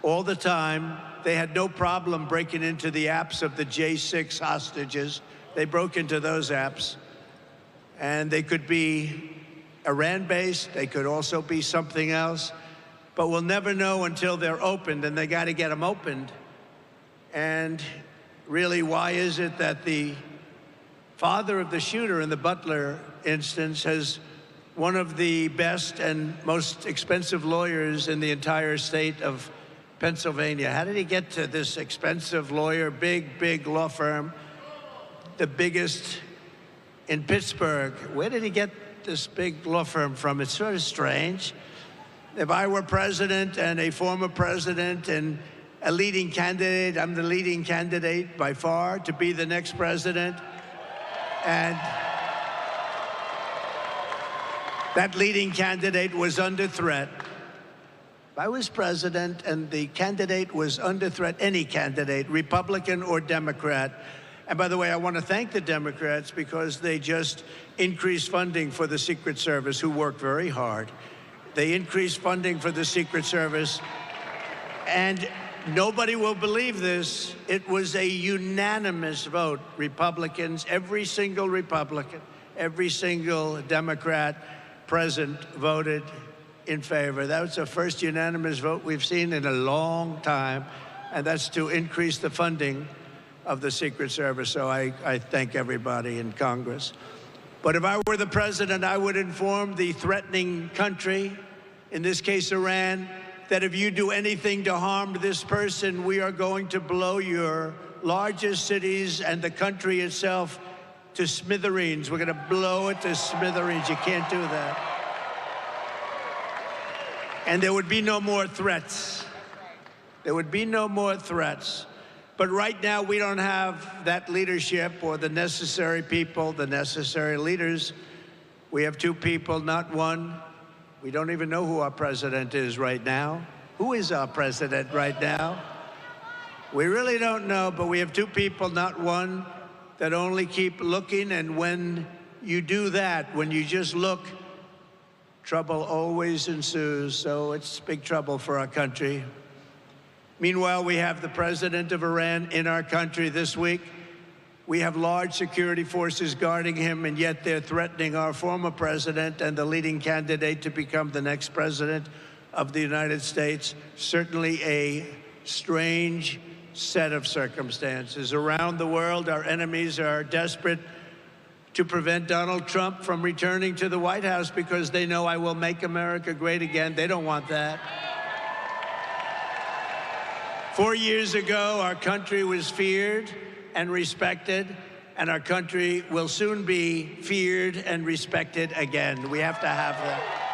all the time. They had no problem breaking into the apps of the J6 hostages. They broke into those apps. And they could be Iran-based. They could also be something else. But we'll never know until they're opened, and they got to get them opened. And really, why is it that the father of the shooter in the Butler instance has one of the best and most expensive lawyers in the entire state of Pennsylvania? How did he get to this expensive lawyer, big law firm, the biggest in Pittsburgh? Where did he get this big law firm from? It's sort of strange. If I were president and a former president and a leading candidate, I'm the leading candidate by far to be the next president. And that leading candidate was under threat. If I was president and the candidate was under threat, any candidate, Republican or Democrat, and by the way, I want to thank the Democrats because they just increased funding for the Secret Service, who worked very hard. They increased funding for the Secret Service, and nobody will believe this. It was a unanimous vote. Republicans, every single Republican, every single Democrat present voted in favor. That was the first unanimous vote we've seen in a long time, and that's to increase the funding of the Secret Service. So I thank everybody in Congress. But if I were the president, I would inform the threatening country, in this case Iran, that if you do anything to harm this person, we are going to blow your largest cities and the country itself to smithereens. We're going to blow it to smithereens. You can't do that. And there would be no more threats. There would be no more threats. But right now, we don't have that leadership or the necessary people, the necessary leaders. We have two people, not one. We don't even know who our president is right now. Who is our president right now? We really don't know, but we have two people, not one, that only keep looking. And when you do that, when you just look, trouble always ensues. So it's big trouble for our country. Meanwhile, we have the president of Iran in our country this week. We have large security forces guarding him, and yet they're threatening our former president and the leading candidate to become the next president of the United States. Certainly a strange set of circumstances. Around the world, our enemies are desperate to prevent Donald Trump from returning to the White House because they know I will make America great again. They don't want that. 4 years ago, our country was feared and respected, and our country will soon be feared and respected again. We have to have that.